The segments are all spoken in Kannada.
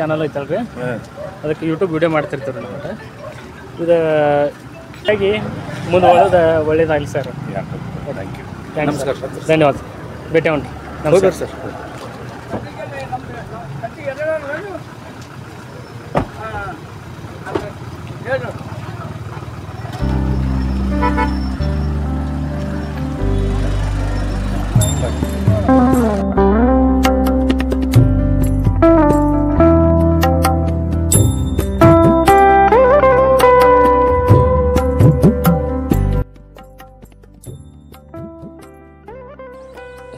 ಚಾನಲ್ ಐತಲ್ರಿ ಅದಕ್ಕೆ ಯೂಟ್ಯೂಬ್ ವಿಡಿಯೋ ಮಾಡ್ತಿರ್ತೀವಿ ರೀ ನಾವು ಇದು ಹಾಗಾಗಿ ಮುಂದೆ ಒಳ್ಳೇದಾಗಲಿ ಸರ್. Thank you. ನಮಸ್ಕಾರ ಸರ್. ಧನ್ಯವಾದ ಸರ್. ಭೇಟಿ ಹೊಂಟ್ರಿ. ನಮಸ್ಕಾರ ಸರ್.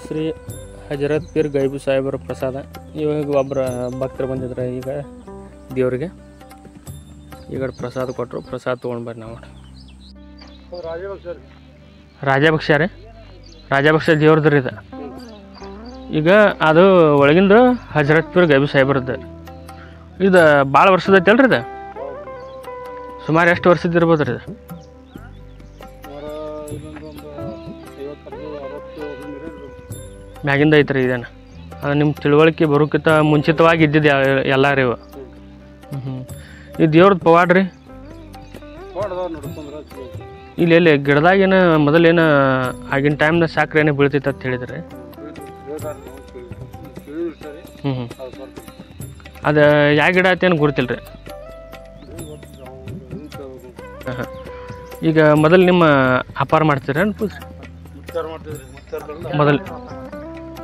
ಶ್ರೀ ಹಜರತ್ ಪೀರ್ ಗೈಬು ಸಾಹೇಬರ ಪ್ರಸಾದ. ಇವಾಗ ಒಬ್ಬರು ಭಕ್ತರು ಬಂದಿದ್ರೆ ಈಗ ದೇವ್ರಿಗೆ ಈಗ ಪ್ರಸಾದ ಕೊಟ್ಟರು. ಪ್ರಸಾದ ತೊಗೊಂಡು ಬರ್ರಿ ನಾವು. ರಾಜಭಕ್ಷ ರೀ, ರಾಜಭಕ್ಷ ದೇವ್ರದ್ರಿ ಇದು. ಈಗ ಅದು ಒಳಗಿಂದು ಹಜರತ್ ಪೀರ್ ಗೈಬು ಸಾಹೇಬರದ್ದು. ಇದು ಭಾಳ ವರ್ಷದ ಐತಲ್ರಿ ಇದು? ಸುಮಾರು ಎಷ್ಟು ವರ್ಷದ ಇರ್ಬೋದು ರೀ ಇದು? ಮ್ಯಾಗಿಂದ ಐತ್ರಿ ಇದೇನು? ಅದು ನಿಮ್ಮ ತಿಳುವಳಿಕೆ ಬರೋಕ್ಕಿಂತ ಮುಂಚಿತವಾಗಿ ಇದ್ದಿದ್ದು ಎಲ್ಲ ರೀ ಇವು. ಇದು ದೇವ್ರದ್ದು ಪವಾಡ ರೀ. ಇಲ್ಲಿ ಎಲ್ಲಿ ಗಿಡದಾಗೇನು ಮೊದಲೇನು ಆಗಿನ ಟೈಮ್ನಾಗ ಸಾಕ್ರೆ ಏನೋ ಬೀಳ್ತೈತೆ ಅಂತ ಹೇಳಿದ್ರಿ. ಅದು ಯಾವ ಗಿಡ ಐತೇನು ಗುರುತಿಲ್ಲ ರೀ. ಹಾಂ ಈಗ ಮೊದಲು ನಿಮ್ಮ ಅಪಾರ ಮಾಡ್ತೀರೇನು ಪೂಜೆ?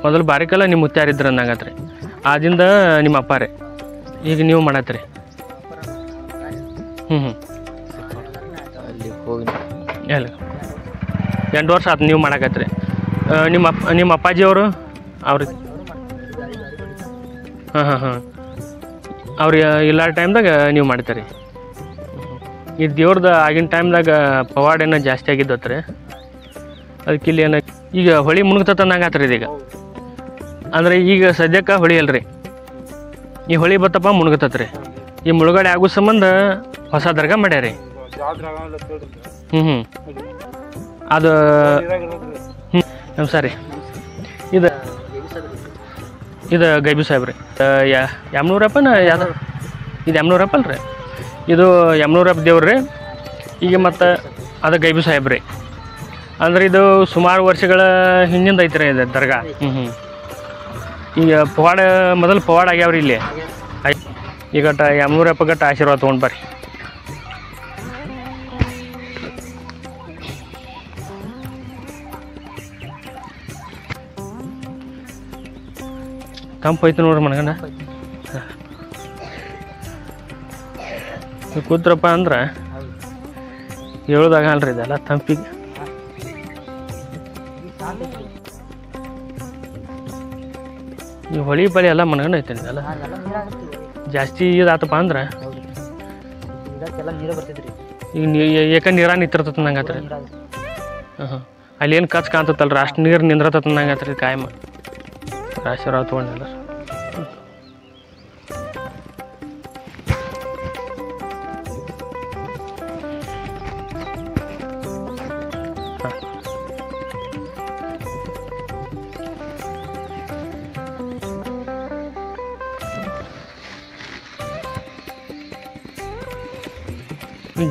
ಮೊದಲು ಬಾರಿಕಲ್ಲ ನಿಮ್ಮ ಮುತ್ಯಾರಿದ್ರು ಅನ್ನಂಗತ್ರಿ. ಆದಿಂದ ನಿಮ್ಮ ಅಪ್ಪಾರೆ ಈಗ ನೀವು ಮಾಡತ್ರಿ. ಎಲ್ಲ 8 ವರ್ಷ ಆಯ್ತು ನೀವು ಮಾಡಕತ್ರಿ. ನಿಮ್ಮ ಅಪ್ಪಾಜಿಯವರು ಅವ್ರಿಗೆ ಹಾಂ ಅವ್ರಿಗೆ ಇಲ್ಲ ಟೈಮ್ದಾಗ ನೀವು ಮಾಡ್ತೀರಿ. ಈ ದೇವ್ರದ್ದು ಆಗಿನ ಟೈಮ್ದಾಗ ಪವಾಡ ಏನೋ ಜಾಸ್ತಿ ಆಗಿದ್ದತ್ರಿ. ಅದಕ್ಕೆ ಇಲ್ಲಿ ಏನೋ ಈಗ ಹೊಳಿ ಮುಳುಗ್ತನ್ನಂಗಾತ್ರಿ ಇದೀಗ. ಅಂದರೆ ಈಗ ಸದ್ಯಕ್ಕೆ ಹೊಳಿ ಅಲ್ರಿ, ಈ ಹೊಳಿ ಬತ್ತಪ್ಪ ಮುಳುಗತ್ತತ್ರಿ. ಈ ಮುಳುಗಡೆ ಆಗೋ ಸಂಬಂಧ ಹೊಸ ದರ್ಗಾ ಮಾಡ್ಯಾರಿ. ಅದು ಸರಿ. ಇದು ಗೈಬು ಸಾಹೇಬ್ ರೀ. ಯಮ್ನೂರಪ್ಪನ ಯಾವ್ದು ಇದು? ಯಮ್ನೂರಪ್ಪ ಅಲ್ರಿ ಇದು? ಯಮ್ನೂರಪ್ಪ ದೇವ್ರಿ. ಈಗ ಮತ್ತು ಅದು ಗೈಬು ಸಾಹೇಬ್ ರೀ. ಅಂದ್ರೆ ಇದು ಸುಮಾರು ವರ್ಷಗಳ ಹಿಂದಿಂದ ಐತ್ರಿ ಇದು ದರ್ಗಾ. ಈಗ ಪವಾಡ ಮೊದಲು ಪವಾಡ ಆಗ್ಯಾವ್ರಿ ಇಲ್ಲಿ. ಈಗ ಯಮ್ನೂರಪ್ಪ ಗಟ್ಟ ಆಶೀರ್ವಾದ ತೊಗೊಂಡು ಬರ್ರಿ. ತಂಪು ಐತೆ ನೋಡ್ರಿ ಮನಗಂಡ. ಕೂತ್ರಪ್ಪ ಅಂದ್ರೆ ಹೇಳೋದಾಗಲ್ರಿ ಇದೆಲ್ಲ ತಂಪಿಗೆ. ಈ ಹೊಳಿ ಬಳಿ ಎಲ್ಲ ಮನಗಂಡ ಐತೆ ಇದೆಲ್ಲ. ಜಾಸ್ತಿ ಇದಾತಪ್ಪ ಅಂದ್ರೆ ಈಗ ಏಕ ನೀರ ನಿಂತಿರ್ತದ ನಂಗತ್ರಿ. ಅಲ್ಲಿ ಏನು ಕಚ್ ಕಾಣ್ತತ್ತಲ್ರಿ, ಅಷ್ಟು ನೀರು ನಿಂದ್ರತತ್ತ ನಂಗತ್ರಿ ಕಾಯಮ. ಆಶೀರ್ವಾದ ತೊಗೊಂಡಿಲ್ಲ.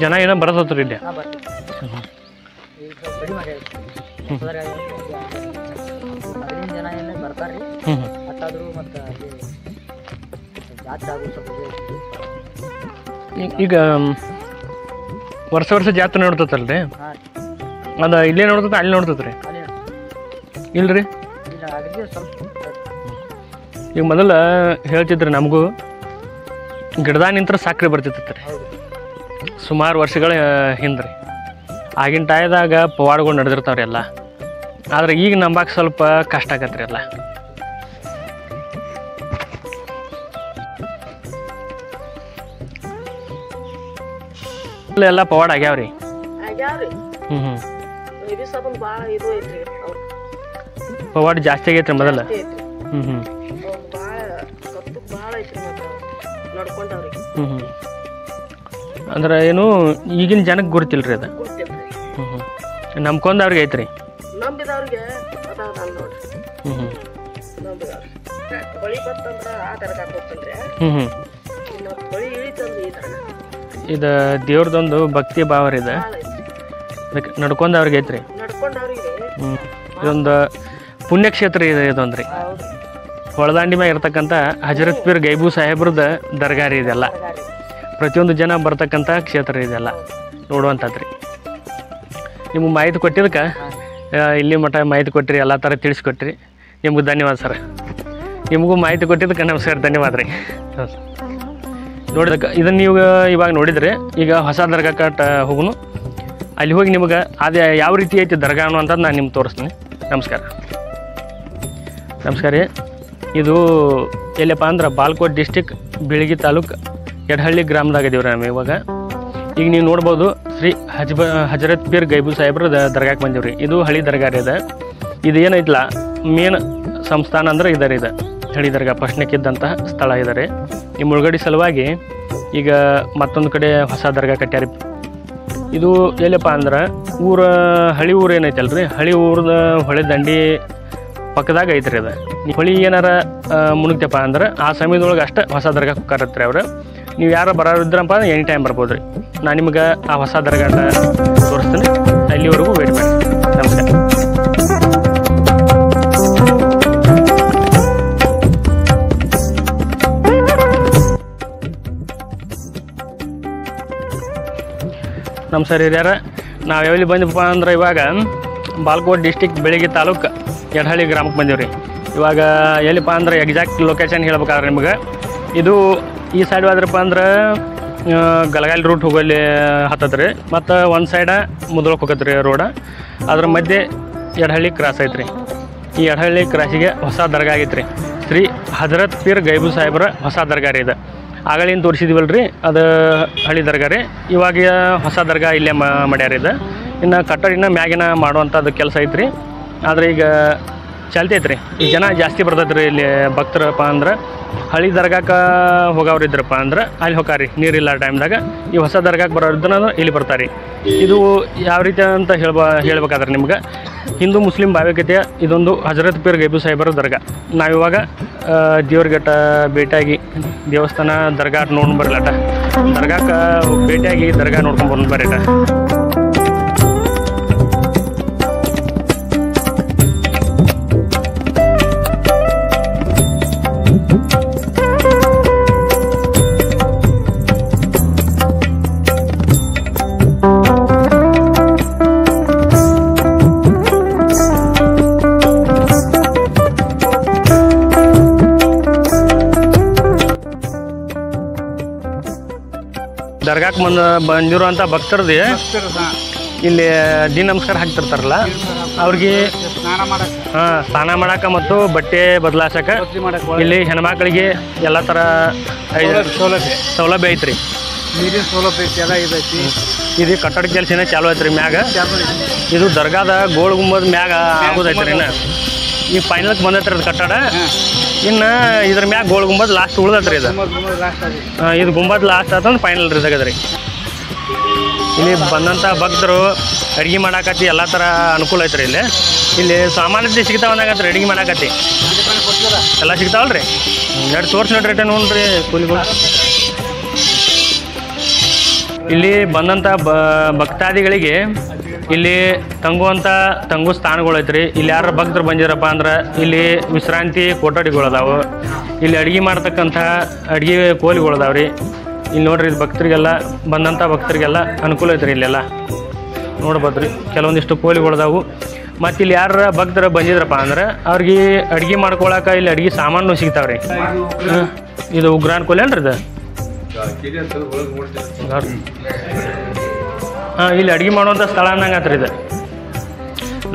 ಜನ ಏನೋ ಬರತ್ತತ್ರಿ ಇಲ್ಲಿ. ಈಗ ವರ್ಷ ಜಾತ್ರೆ ನೋಡ್ತಲ್ರಿ, ಅದು ಇಲ್ಲೇ ನೋಡ್ತತ ಅಲ್ಲಿ ನೋಡ್ತತ್ರಿ ಇಲ್ರಿ? ಈಗ ಮೊದಲ ಹೇಳ್ತಿದ್ರಿ ನಮಗೂ ಗಿಡದಾಗ ನಿಂತ್ರ ಸಕ್ರೆ ಬರ್ತಿತ್ತರಿ ಸುಮಾರು ವರ್ಷಗಳ ಹಿಂದ್ರಿ. ಆಗಿನ ಟೈಮ್ದಾಗ ಪವಾಡಗಳು ನಡೆದಿರ್ತಾವ್ರಿ ಎಲ್ಲ. ಆದ್ರೆ ಈಗ ನಂಬಕ್ಕೆ ಸ್ವಲ್ಪ ಕಷ್ಟ ಆಗತ್ರಿ ಎಲ್ಲ. ಎಲ್ಲ ಪವಾಡ ಆಗ್ಯಾವ್ರಿ. ಪವಾಡ ಜಾಸ್ತಿ ಆಗೈತ್ರಿ ಮೊದಲ. ಅಂದ್ರೆ ಏನು ಈಗಿನ ಜನಕ್ಕೆ ಗೊತ್ತಿಲ್ರಿ ಅದು. ನಂಬ್ಕೊಂಡವ್ರಿಗೆ ಐತ್ರಿ. ಇದು ದೇವ್ರದೊಂದು ಭಕ್ತಿ ಭಾವ ರೀ ಇದು. ಅದಕ್ಕೆ ನಡ್ಕೊಂಡು ಅವ್ರಿಗೆ ಐತ್ರಿ. ಇದೊಂದು ಪುಣ್ಯಕ್ಷೇತ್ರ ಇದೆ ಇದೊಂದ್ರಿ. ಹೊಳದಾಂಡಿ ಮ್ಯಾಗ ಇರ್ತಕ್ಕಂಥ ಹಜರತ್ ಪೀರ್ ಗೈಬು ಸಾಹೇಬ್ರದ ದರ್ಗಾ ರೀ ಇದೆಲ್ಲ. ಪ್ರತಿಯೊಂದು ಜನ ಬರ್ತಕ್ಕಂಥ ಕ್ಷೇತ್ರ ಇದೆಲ್ಲ ನೋಡುವಂಥದ್ದು ರೀ. ನಿಮ್ಗೆ ಮಾಹಿತಿ ಕೊಟ್ಟಿದ್ದಕ್ಕೆ ಇಲ್ಲಿ ಮಠ ಮಾಹಿತಿ ಕೊಟ್ಟಿರಿ, ಎಲ್ಲ ಥರ ತಿಳಿಸ್ಕೊಟ್ರಿ. ನಿಮ್ಗೆ ಧನ್ಯವಾದ ಸರ್. ನಿಮಗೂ ಮಾಹಿತಿ ಕೊಟ್ಟಿದ್ದಕ್ಕೆ ನಮಸ್ಕಾರ, ಧನ್ಯವಾದ ರೀ. ನೋಡಿದಕ್ಕೆ ಇದನ್ನು ನೀವು ಇವಾಗ ನೋಡಿದರೆ ಈಗ ಹೊಸ ದರ್ಗಾ ಕಟ್ ಹೋಗುನು, ಅಲ್ಲಿ ಹೋಗಿ ನಿಮ್ಗೆ ಅದೇ ಯಾವ ರೀತಿ ಐತಿ ದರ್ಗಾ ಅನ್ನುವಂಥದ್ದು ನಾನು ನಿಮ್ಗೆ ತೋರಿಸ್ತೀನಿ. ನಮಸ್ಕಾರ. ನಮಸ್ಕಾರ ರೀ. ಇದು ಎಲ್ಲಪ್ಪ ಅಂದ್ರೆ ಬಾಲ್ಕೋಟ್ ಡಿಸ್ಟಿಕ್ ಬೀಳಗಿ ತಾಲೂಕು ಯಡಹಳ್ಳಿ ಗ್ರಾಮದಾಗ ಇದೀವಿ ರೀ ನಾವು ಇವಾಗ. ಈಗ ನೀವು ನೋಡ್ಬೋದು ಶ್ರೀ ಹಜರತ್ ಪೀರ್ ಗೈಬು ಸಾಹೇಬ್ರ ದರ್ಗಾಕ್ಕೆ ಬಂದೀವಿ ರೀ. ಇದು ಹಳಿ ದರ್ಗಾ ರೀ. ಇದು ಏನೈತಲ್ಲ ಮೇನ್ ಸಂಸ್ಥಾನ ಅಂದ್ರೆ ಇದೆ ರೀ. ಇದು ಹಳಿ ದರ್ಗಾ ಫಸ್ಟ್ನೇಕ್ಕಿದ್ದಂತಹ ಸ್ಥಳ ಇದೆ ರೀ. ಈ ಮುಳುಗಡೆ ಸಲುವಾಗಿ ಈಗ ಮತ್ತೊಂದು ಕಡೆ ಹೊಸ ದರ್ಗಾ ಕಟ್ಟ್ಯಾರಿ. ಇದು ಎಲ್ಲಪ್ಪ ಅಂದ್ರೆ ಹಳಿ ಊರು ಏನೈತಲ್ಲ ರೀ, ಹಳಿ ಊರದ ಹೊಳೆ ದಂಡಿ ಪಕ್ಕದಾಗ ಐತ್ರಿ. ಅದು ಹೊಳಿ ಏನಾರ ಮುಳುಗ್ತಪ್ಪ ಅಂದ್ರೆ ಆ ಸಮಯದೊಳಗೆ ಅಷ್ಟೇ ಹೊಸ ದರ್ಗಾಕ್ಕೆ ಹೋಗ್ತಾರತ್ರಿ ಅವ್ರು. ನೀವು ಯಾರು ಬರೋರಿದ್ರಪ್ಪ ಅಂದ್ರೆ ಎನಿ ಟೈಮ್ ಬರ್ಬೋದು ರೀ. ನಾನು ನಿಮ್ಗೆ ಆ ಹೊಸ ದರ್ಗಾನ ತೋರಿಸ್ತೀನಿ. ಅಲ್ಲಿವರೆಗೂ ವೇಟ್ ಮಾಡಿ. ನಮಸ್ಕಾರ. ನಮಸ್ಕಾರ ಹಿರಿಯರ. ನಾವು ಎಲ್ಲಿ ಬಂದಪ್ಪ ಅಂದ್ರೆ ಇವಾಗ ಬಾಲ್ಕೋಟ್ ಡಿಸ್ಟಿಕ್ ಬೀಳಗಿ ತಾಲೂಕು ಯಡಹಳ್ಳಿ ಗ್ರಾಮಕ್ಕೆ ಬಂದೀವಿ ರೀ. ಇವಾಗ ಎಲ್ಲಿಪ್ಪ ಅಂದ್ರೆ ಎಕ್ಸಾಕ್ಟ್ ಲೊಕೇಶನ್ ಹೇಳ್ಬೇಕಾದ್ರೆ ನಿಮ್ಗೆ ಇದು ಈ ಸೈಡ್ ಹೋದ್ರಪ್ಪ ಅಂದ್ರೆ ಗಲಗಾಲಿ ರೂಟ್ ಹೋಗಲ್ಲಿ ಹತ್ತತ್ರಿ. ಮತ್ತು ಒಂದು ಸೈಡ ಮುದಳಕ್ಕೆ ಹೋಗತ್ರಿ ರೋಡ. ಅದ್ರ ಮಧ್ಯೆ ಯಡಹಳ್ಳಿ ಕ್ರಾಸ್ ಐತ್ರಿ. ಈ ಯಡಹಳ್ಳಿ ಕ್ರಾಸಿಗೆ ಹೊಸ ದರ್ಗಾ ಆಗೈತ್ರಿ. ಶ್ರೀ ಹಜರತ್ ಪೀರ್ ಗೈಬು ಸಾಹೇಬ್ರ ಹೊಸ ದರ್ಗಾ ರೀ. ಇದು ಆಗಳಿಂದ ತೋರಿಸಿದ್ವಲ್ಲ ರೀ, ಅದು ಹಳಿ ದರ್ಗಾ ರೀ. ಇವಾಗ ಹೊಸ ದರ್ಗಾ ಇಲ್ಲೇ ಮಾಡ್ಯಾರ. ಇದು ಇನ್ನು ಕಟ್ಟಡ ಇನ್ನೂ ಮ್ಯಾಗಿನ ಮಾಡುವಂಥದ್ದು ಕೆಲಸ ಐತ್ರಿ. ಆದರೆ ಈಗ ಚಾಲ್ತಿ ಐತ್ರಿ. ಈ ಜನ ಜಾಸ್ತಿ ಬರ್ತೈತೆ ರೀ ಇಲ್ಲಿ ಭಕ್ತರಪ್ಪ ಅಂದ್ರೆ. ಹಳಿ ದರ್ಗಾಕ್ಕೆ ಹೋಗೋರು ಇದ್ರಪ್ಪ ಅಂದ್ರೆ ಅಲ್ಲಿ ಹೋಗಾರಿ ನೀರಿಲ್ಲ ಟೈಮ್ದಾಗ. ಈ ಹೊಸ ದರ್ಗಾಕ್ಕೆ ಬರೋರಿದ್ದನ ಇಲ್ಲಿ ಬರ್ತಾರೆ. ಇದು ಯಾವ ರೀತಿ ಅಂತ ಹೇಳ್ಬೇಕಾದ್ರೆ ನಿಮ್ಗೆ ಹಿಂದೂ ಮುಸ್ಲಿಂ ಭಾವೈಕ್ಯತೆಯ ಇದೊಂದು ಹಜರತ್ ಪೀರ್ ಗೈಬು ಸಾಹೇಬರ ದರ್ಗಾ. ನಾವಿವಾಗ ದೇವ್ರಿಗಟ್ಟ ಭೇಟಿಯಾಗಿ ದೇವಸ್ಥಾನ ದರ್ಗಾ ನೋಡ್ಕೊಂಡು ಬರಲಟ, ದರ್ಗಾಕ್ಕೆ ಭೇಟಿಯಾಗಿ ದರ್ಗಾ ನೋಡ್ಕೊಂಡು ಬಂದು ಬರೀಟ. ದರ್ಗಾಕ್ಕೆ ಬಂದಿರುವಂಥ ಭಕ್ತರದ್ದು ಇಲ್ಲಿ ದಿನ ನಮಸ್ಕಾರ ಹಾಕ್ತಿರ್ತಾರಲ್ಲ ಅವ್ರಿಗೆ ಸ್ನಾನ ಮಾಡಕ್ಕೆ ಮತ್ತು ಬಟ್ಟೆ ಬದಲಾಸಕ್ಕೆ ಇಲ್ಲಿ ಹೆಣ್ಮಕ್ಳಿಗೆ ಎಲ್ಲ ಥರ ಸೌಲಭ್ಯ ಐತ್ರಿ. ನೀರಿನ ಸೌಲಭ್ಯ ಐತಿ, ಎಲ್ಲ ಇದೈತಿ. ಇದು ಕಟ್ಟಡ ಕೆಲಸ ಚಾಲು ಐತ್ರಿ ಮ್ಯಾಗ. ಇದು ದರ್ಗಾದ ಗೋಳ ಗುಂಬದ ಮ್ಯಾಗ ಆಗೋದೈತ್ರಿ. ಇನ್ನು ಈಗ ಫೈನಲ್ಗೆ ಬಂದೈತ್ರಿ ಅದು ಕಟ್ಟಡ. ಇನ್ನು ಇದ್ರ ಮ್ಯಾಗ ಗೋಳ ಗುಂಬದ್ ಲಾಸ್ಟ್ ಉಳ್ದತ್ರಿ. ಇದು ಗುಂಬದ್ ಲಾಸ್ಟ್ ಆತಂದ್ರೆ ಫೈನಲ್ ರೀ ತೆಗದ್ರಿ. ಇಲ್ಲಿ ಬಂದಂಥ ಭಕ್ತರು ಅಡುಗೆ ಮಾಡಾಕತ್ತಿ ಎಲ್ಲ ಥರ ಅನುಕೂಲ ಐತ್ರಿ. ಇಲ್ಲಿ ಸಾಮಾನ್ಯತೆ ಸಿಗ್ತಾವ ಅಂದಾಗತ್ರಿ. ಅಡುಗೆ ಮಾಡಾಕತ್ತಿ ಎಲ್ಲ ಸಿಗ್ತಾವಲ್ರಿ. ಎರಡು ತೋರ್ಸಿ ನೋಡ್ರಿ ನೋಡ್ರಿ ಕೂಲಿಗಳು. ಇಲ್ಲಿ ಬಂದಂಥ ಭಕ್ತಾದಿಗಳಿಗೆ ಇಲ್ಲಿ ತಂಗು ಸ್ಥಾನಗಳು ಐತ್ರಿ. ಇಲ್ಲಿ ಯಾರು ಭಕ್ತರು ಬಂದಿರಪ್ಪ ಅಂದ್ರೆ ಇಲ್ಲಿ ವಿಶ್ರಾಂತಿ ಕೊಠಡಿಗಳು ಅದಾವೆ. ಇಲ್ಲಿ ಅಡುಗೆ ಮಾಡ್ತಕ್ಕಂಥ ಅಡುಗೆ ಕೋಲಿಗಳು ಅದಾವ್ರಿ. ಇಲ್ಲಿ ನೋಡ್ರಿ ಭಕ್ತರಿಗೆಲ್ಲ ಬಂದಂಥ ಭಕ್ತರಿಗೆಲ್ಲ ಅನುಕೂಲ ಐತ್ರಿ. ಇಲ್ಲೆಲ್ಲ ನೋಡ್ಬೋದು ರೀ ಕೆಲವೊಂದಿಷ್ಟು ಕೋಲಿಗಳು ಅದಾವು. ಮತ್ತು ಇಲ್ಲಿ ಯಾರ ಭಕ್ತರು ಬಂದಿದ್ರಪ್ಪ ಅಂದ್ರೆ ಅವ್ರಿಗೆ ಅಡುಗೆ ಮಾಡ್ಕೊಳಕ್ಕೆ ಇಲ್ಲಿ ಅಡುಗೆ ಸಾಮಾನು ಸಿಗ್ತಾವ್ರಿ. ಇದು ಉಗ್ರಾನ್ ಕೋಲಿ ಅನ್ರಿ ಇದು. ಇಲ್ಲಿ ಅಡುಗೆ ಮಾಡುವಂಥ ಸ್ಥಳ ಅನ್ನಂಗತ್ರಿ ಇದು.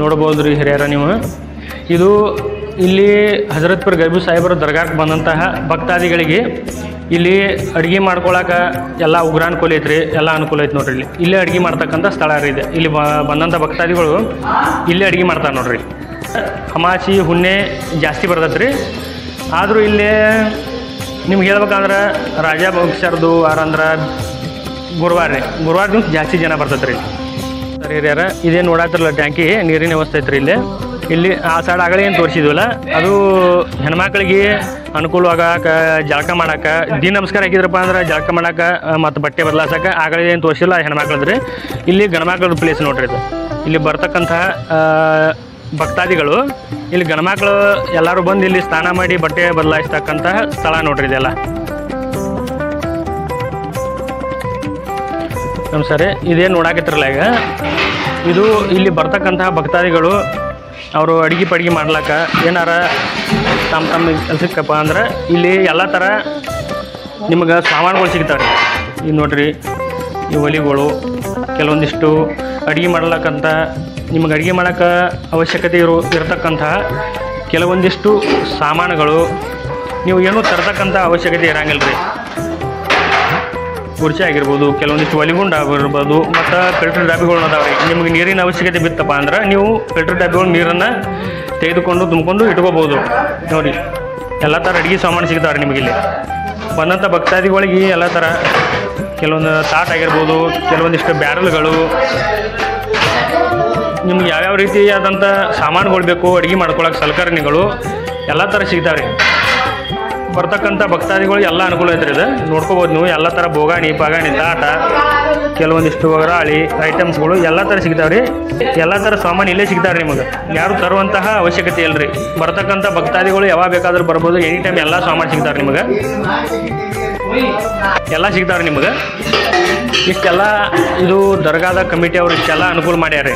ನೋಡ್ಬೋದು ರೀ ಹಿರಿಯರ ನೀವು. ಇದು ಇಲ್ಲಿ ಹಜರತ್ ಪೀರ್ ಗೈಬು ಸಾಹೇಬರ ದರ್ಗಾಕ್ಕೆ ಬಂದಂತಹ ಭಕ್ತಾದಿಗಳಿಗೆ ಇಲ್ಲಿ ಅಡುಗೆ ಮಾಡ್ಕೊಳಕ್ಕೆ ಎಲ್ಲ ಉಗ್ರಾನ್ ಕೋಲಿ ಐತ್ರಿ. ಎಲ್ಲ ಅನುಕೂಲ ಐತೆ ನೋಡ್ರಿ. ಇಲ್ಲೇ ಅಡುಗೆ ಮಾಡ್ತಕ್ಕಂಥ ಸ್ಥಳ ರೀ ಇದು. ಇಲ್ಲಿ ಬಂದಂಥ ಭಕ್ತಾದಿಗಳು ಇಲ್ಲೇ ಅಡುಗೆ ಮಾಡ್ತಾರೆ ನೋಡ್ರಿ. ಅಮಾಸಿ ಹುಣ್ಣೆ ಜಾಸ್ತಿ ಬರ್ತೈತೆ ರೀ. ಆದರೂ ಇಲ್ಲಿ ನಿಮ್ಗೆ ಹೇಳ್ಬೇಕಂದ್ರೆ ರಾಜ ಭಕ್ಷ್ಯರ್ದು ವಾರಂದ್ರೆ ಗುರುವಾರ ದಿವಸ ಜಾಸ್ತಿ ಜನ ಬರ್ತೈತೆ ರೀ. ಸರಿ ಹಿರಿಯರ, ಇದೇ ನೋಡತ್ತಿರಲ್ಲ ಟ್ಯಾಂಕಿ ನೀರಿನ ವ್ಯವಸ್ಥೆ ಐತ್ರಿ ಇಲ್ಲಿ. ಇಲ್ಲಿ ಆ ಸೈಡ್ ಆಗಲೇ ಏನು ತೋರಿಸಿದ್ವಲ್ಲ ಅದು ಹೆಣ್ಮಕ್ಳಿಗೆ ಅನುಕೂಲವಾಗಕ್ಕೆ ಜಳಕ ಮಾಡಕ್ಕೆ ದಿನ ನಮಸ್ಕಾರ ಹಾಕಿದ್ರಪ್ಪ ಅಂದ್ರೆ ಜಳಕ ಮಾಡಕ್ಕೆ ಮತ್ತು ಬಟ್ಟೆ ಬದಲಾಸಕ್ಕೆ ಆಗಲೇ ಏನು ತೋರಿಸಿಲ್ಲ ಹೆಣ್ಮಕ್ಳದ್ರಿ. ಇಲ್ಲಿ ಗಂಡ್ಮಕ್ಳದ್ದು ಪ್ಲೇಸ್ ನೋಡ್ರಿ ಇದು. ಇಲ್ಲಿ ಬರ್ತಕ್ಕಂತಹ ಭಕ್ತಾದಿಗಳು ಇಲ್ಲಿ ಗಂಡ್ಮಕ್ಳು ಎಲ್ಲರೂ ಬಂದು ಇಲ್ಲಿ ಸ್ನಾನ ಮಾಡಿ ಬಟ್ಟೆ ಬದಲಾಯಿಸ್ತಕ್ಕಂತಹ ಸ್ಥಳ ನೋಡ್ರಿ ಇದೆಲ್ಲ. ನಮಸ್ಕಾರ. ಇದೇನು ನೋಡಾಕತ್ತಿರಲ್ಲ ಈಗ ಇದು ಇಲ್ಲಿ ಬರ್ತಕ್ಕಂತಹ ಭಕ್ತಾದಿಗಳು ಅವರು ಅಡುಗೆ ಪಡ್ಗೆ ಮಾಡ್ಲಿಕ್ಕೆ ಏನಾರ ತಮ್ಮ ಕೆಲಸಕ್ಕಪ್ಪ ಅಂದ್ರೆ ಇಲ್ಲಿ ಎಲ್ಲ ಥರ ನಿಮಗೆ ಸಾಮಾನುಗಳು ಸಿಗ್ತಾವೆ. ಈಗ ನೋಡ್ರಿ ಈ ಒಲಿಗಳು ಕೆಲವೊಂದಿಷ್ಟು ಅಡುಗೆ ಮಾಡ್ಲಕ್ಕಂತ ನಿಮಗೆ ಅಡುಗೆ ಮಾಡೋಕ್ಕೆ ಅವಶ್ಯಕತೆ ಇರತಕ್ಕಂತಹ ಕೆಲವೊಂದಿಷ್ಟು ಸಾಮಾನುಗಳು ನೀವು ಏನೂ ತರತಕ್ಕಂಥ ಅವಶ್ಯಕತೆ ಇರೋಂಗಿಲ್ಲ ರೀ. ಕುರ್ಚಿ ಆಗಿರ್ಬೋದು, ಕೆಲವೊಂದಿಷ್ಟು ಒಲಿಗುಂಡು ಆಗಿರ್ಬೋದು, ಮತ್ತು ಫಿಲ್ಟರ್ ಡಬ್ಬಿಗಳು ಅದಾವೆ ರೀ. ನಿಮಗೆ ನೀರಿನ ಅವಶ್ಯಕತೆ ಬಿತ್ತಪ್ಪ ಅಂದ್ರೆ ನೀವು ಫಿಲ್ಟರ್ ಡಬ್ಬಿಗಳು ನೀರನ್ನು ತೆಗೆದುಕೊಂಡು ತುಂಬಿಕೊಂಡು ಇಟ್ಕೋಬೋದು. ನೋಡಿ ಎಲ್ಲ ಥರ ಅಡುಗೆ ಸಾಮಾನು ಸಿಗ್ತಾವೆ ರೀ ನಿಮಗೆ ಇಲ್ಲಿ ಬಂದಂಥ ಭಕ್ತಾದಿಗಳಿಗೆ. ಎಲ್ಲ ಥರ ಕೆಲವೊಂದು ತಾಟ್ ಆಗಿರ್ಬೋದು, ಕೆಲವೊಂದಿಷ್ಟು ಬ್ಯಾರಲ್ಗಳು, ನಿಮ್ಗೆ ಯಾವ್ಯಾವ ರೀತಿಯಾದಂಥ ಸಾಮಾನುಗಳು ಬೇಕು ಅಡುಗೆ ಮಾಡ್ಕೊಳಕ್ಕೆ ಸಲಕರಣೆಗಳು ಎಲ್ಲ ಥರ ಸಿಗ್ತಾವೆ ರೀ. ಬರ್ತಕ್ಕಂಥ ಭಕ್ತಾದಿಗಳು ಎಲ್ಲ ಅನುಕೂಲ ಐತ್ರಿ. ಇದು ನೋಡ್ಕೋಬೋದು ನೀವು. ಎಲ್ಲ ಥರ ಬೋಗಾಣಿ ಪಾಗಾಣಿ ತಾಟ ಕೆಲವೊಂದಿಷ್ಟು ಒಗರಾಳಿ ಐಟಮ್ಸ್ಗಳು ಎಲ್ಲ ಥರ ಸಿಗ್ತಾವೆ ರೀ. ಎಲ್ಲ ಥರ ಸಾಮಾನು ಇಲ್ಲೇ ಸಿಗ್ತಾವೆ ರೀ. ನಿಮಗೆ ಯಾರು ತರುವಂತಹ ಅವಶ್ಯಕತೆ ಇಲ್ಲ ರೀ. ಬರ್ತಕ್ಕಂಥ ಭಕ್ತಾದಿಗಳು ಯಾವಾಗ ಬೇಕಾದ್ರೂ ಬರ್ಬೋದು. ಎನಿ ಟೈಮ್ ಎಲ್ಲ ಸಾಮಾನು ಸಿಗ್ತಾವೆ ನಿಮಗೆ, ಎಲ್ಲ ಸಿಗ್ತಾವೆ ನಿಮಗೆ. ಇಷ್ಟೆಲ್ಲ ಇದು ದರ್ಗಾದ ಕಮಿಟಿ ಅವ್ರು ಇಷ್ಟೆಲ್ಲ ಅನುಕೂಲ ಮಾಡ್ಯಾರ.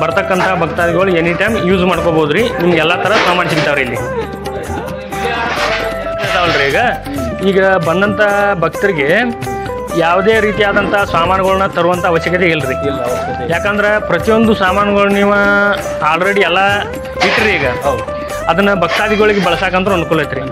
ಬರ್ತಕ್ಕಂಥ ಭಕ್ತಾದಿಗಳು ಎನಿ ಟೈಮ್ ಯೂಸ್ ಮಾಡ್ಕೋಬೋದು ರೀ. ನಿಮ್ಗೆ ಎಲ್ಲ ಥರ ಸಾಮಾನು ಸಿಗ್ತಾವೆ ರೀ ಇಲ್ಲಿ. ಅಲ್ರಿ ಈಗ ಬಂದಂಥ ಭಕ್ತರಿಗೆ ಯಾವುದೇ ರೀತಿಯಾದಂಥ ಸಾಮಾನುಗಳನ್ನ ತರುವಂಥ ಅವಶ್ಯಕತೆ ಇಲ್ಲ ರೀ. ಯಾಕಂದ್ರೆ ಪ್ರತಿಯೊಂದು ಸಾಮಾನುಗಳು ನೀವು ಆಲ್ರೆಡಿ ಎಲ್ಲ ಇಟ್ರಿ. ಈಗ ಅದನ್ನು ಭಕ್ತಾದಿಗಳಿಗೆ ಬಳಸಕ್ಕಂದ್ರೂ ಅನುಕೂಲ ಐತ್ರಿ.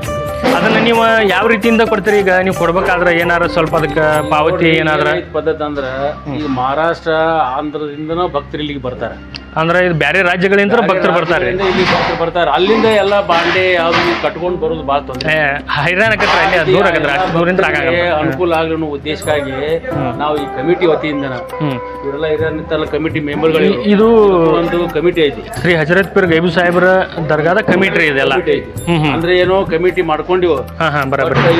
ಅದನ್ನು ನೀವು ಯಾವ ರೀತಿಯಿಂದ ಕೊಡ್ತೀರಿ? ಈಗ ನೀವು ಕೊಡ್ಬೇಕಾದ್ರೆ ಏನಾರ ಸ್ವಲ್ಪ ಅದಕ್ಕೆ ಪಾವತಿ ಏನಾದ್ರ ಪದ್ಧತಿ ಅಂದ್ರೆ ಈಗ ಮಹಾರಾಷ್ಟ್ರ ಆಂಧ್ರದಿಂದನೂ ಭಕ್ತರು ಇಲ್ಲಿಗೆ ಬರ್ತಾರೆ. ಅಂದ್ರೆ ಇದು ಬೇರೆ ರಾಜ್ಯಗಳಿಂದ ಭಕ್ತರು ಬರ್ತಾರೆ. ಇಲ್ಲಿ ಭಕ್ತರು ಬರ್ತಾರೆ. ಅಲ್ಲಿಂದ ಎಲ್ಲ ಬಾಂಡೆ ಯಾವ್ದು ಕಟ್ಕೊಂಡು ಬರೋದು ಭಾಳ ತೊಂದರೆ, ಹೈರಾಣ ಆಕತ್ರ. ಅಲ್ಲಿ ದೂರ ಆಗತ್ರ, ದೂರಿಂದ ಅನುಕೂಲ ಆಗ್ಲಿ ಅನ್ನೋ ಉದ್ದೇಶಕ್ಕಾಗಿ ನಾವು ಈ ಕಮಿಟಿ ವತಿಯಿಂದ ಇವರೆಲ್ಲ ಹಿರಿಯರ ಕಮಿಟಿ ಮೆಂಬರ್ಗಳು ಇದು ಒಂದು ಕಮಿಟಿ ಐತಿ. ಶ್ರೀ ಹಜರತ್ ಪೀರ್ ಗೈಬು ಸಾಹೇಬ್ರ ದರ್ಗಾದ ಕಮಿಟಿ ಇದೆಲ್ಲ ಅಂದ್ರೆ ಏನೋ ಕಮಿಟಿ ಮಾಡ್ಕೊಂಡಿವ.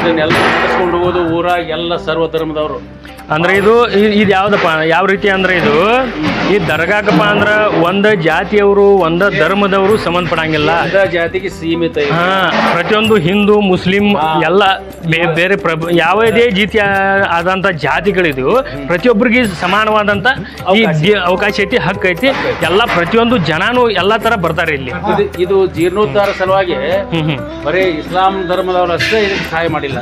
ಇದನ್ನೆಲ್ಲ ನಡೆಸ್ಕೊಂಡು ಹೋಗೋದು ಊರಾಗ ಎಲ್ಲ ಸರ್ವ ಧರ್ಮದವರು. ಅಂದ್ರೆ ಇದು ಯಾವ್ದಪ್ಪ ಯಾವ ರೀತಿ ಅಂದ್ರೆ ಇದು ಈ ದರ್ಗಾಕಪ್ಪ ಅಂದ್ರೆ ಒಂದ ಜಾತಿಯವರು ಒಂದ ಧರ್ಮದವರು ಸಂಬಂಧಪಡಂಗಿಲ್ಲ. ಜಾತಿಗೆ ಸೀಮಿತ. ಪ್ರತಿಯೊಂದು ಹಿಂದೂ ಮುಸ್ಲಿಂ ಎಲ್ಲ ಬೇರೆ ಯಾವುದೇ ರೀತಿ ಆದಂತ ಜಾತಿಗಳಿದು ಪ್ರತಿಯೊಬ್ಬರಿಗೆ ಸಮಾನವಾದಂತ ಈ ಅವಕಾಶ ಐತಿ, ಹಕ್ಕು ಐತಿ. ಎಲ್ಲ ಪ್ರತಿಯೊಂದು ಜನಾನು ಎಲ್ಲಾ ತರ ಬರ್ತಾರೆ ಇಲ್ಲಿ. ಇದು ಜೀರ್ಣೋದ್ಧಾರ ಸಲುವಾಗಿ ಬರೀ ಇಸ್ಲಾಂ ಧರ್ಮದವರು ಅಷ್ಟೇ ಇದಕ್ಕೆ ಸಹಾಯ ಮಾಡಿಲ್ಲ.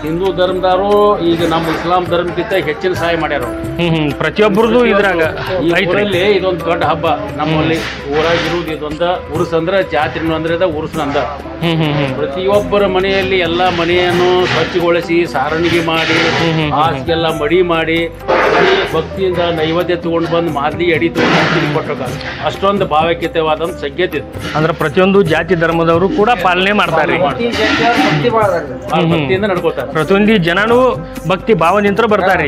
ಹಿಂದೂ ಧರ್ಮದವರು ಈಗ ನಮ್ಮ ಇಸ್ಲಾಂ ಧರ್ಮಕ್ಕಿಂತ ಹೆಚ್ಚಿನ ಸಹಾಯ ಮಾಡ್ಯಾರ. ಪ್ರತಿಯೊಬ್ಬರದು ಇದ್ರಾಗ ಊರಲ್ಲಿ ಇದೊಂದು ದೊಡ್ಡ ಹಬ್ಬ. ನಮ್ಮಲ್ಲಿ ಊರಾಗಿರುವುದು ಇದೊಂದ ಉರುಸ್ ಅಂದ್ರೆ ಜಾತ್ರೆ ಅಂದ್ರೆ ಉರುಸ್ನಂದ. ಪ್ರತಿಯೊಬ್ಬರ ಮನೆಯಲ್ಲಿ ಎಲ್ಲ ಮನೆಯನ್ನು ಸ್ವಚ್ಛಗೊಳಿಸಿ ಸಾರಣಿಗೆ ಮಾಡಿ ಹಾಸಿಗೆಲ್ಲ ಮಡಿ ಮಾಡಿ ಭಕ್ತಿಯಿಂದ ನೈವೇದ್ಯ ತಗೊಂಡು ಬಂದು ಮಾದಲಿ ಅಡಿ ತಗೊಂಡು ಕೊಟ್ಟಾಗ ಅಷ್ಟೊಂದು ಭಾವೈಕ್ಯತೆವಾದಂತ ಸಂಕೇತ ಇದೆ. ಅಂದ್ರೆ ಪ್ರತಿಯೊಂದು ಜಾತಿ ಧರ್ಮದವರು ಕೂಡ ಪಾಲನೆ ಮಾಡ್ತಾರೆ, ಭಕ್ತಿಯಿಂದ ನಡ್ಕೋತಾರೆ. ಪ್ರತಿಯೊಂದು ಜನನು ಭಕ್ತಿ ಭಾವದಿಂದ ಬರ್ತಾರೆ.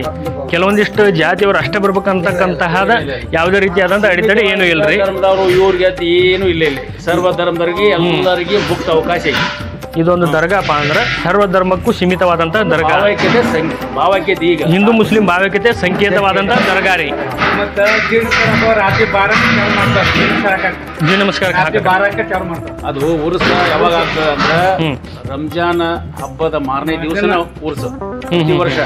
ಕೆಲವೊಂದಿಷ್ಟು ಜಾತಿಯವರು ಅಷ್ಟೇ ಬರ್ಬೇಕಂತಕ್ಕಂತಹ ಯಾವುದೇ ರೀತಿಯಾದಂತ ಅಡೆತಡೆ ಏನು ಇಲ್ರಿ. ಧರ್ಮದವರು ಇವ್ರಿಗೆ ಏನು ಇಲ್ಲ. ಸರ್ವ ಧರ್ಮದವರಿಗೆ ಎಲ್ಲರಿಗೆ ಮುಕ್ತ ಅವಕಾಶ ಇದೆ. ಇದೊಂದು ದರ್ಗಾಪ ಅಂದ್ರೆ ಸರ್ವ ಧರ್ಮಕ್ಕೂ ಸೀಮಿತವಾದಂತ ದರ್ಗಾ. ಭಾವೈಕ್ಯತೆ ಈಗ ಹಿಂದೂ ಮುಸ್ಲಿಂ ಭಾವೈಕ್ಯತೆ ಸಂಕೇತವಾದಂತ ದರ್ಗಾ ರೀ. ಜೀ ನಮಸ್ಕಾರ. ಅದು ಉರ್ಸ ಯಾವಾಗ ಆಗ್ತದೆ ಅಂದ್ರೆ ರಂಜಾನ್ ಹಬ್ಬದ ಮಾರನೇ ದಿವಸ ಉರ್ಸ. ಪ್ರತಿ ವರ್ಷ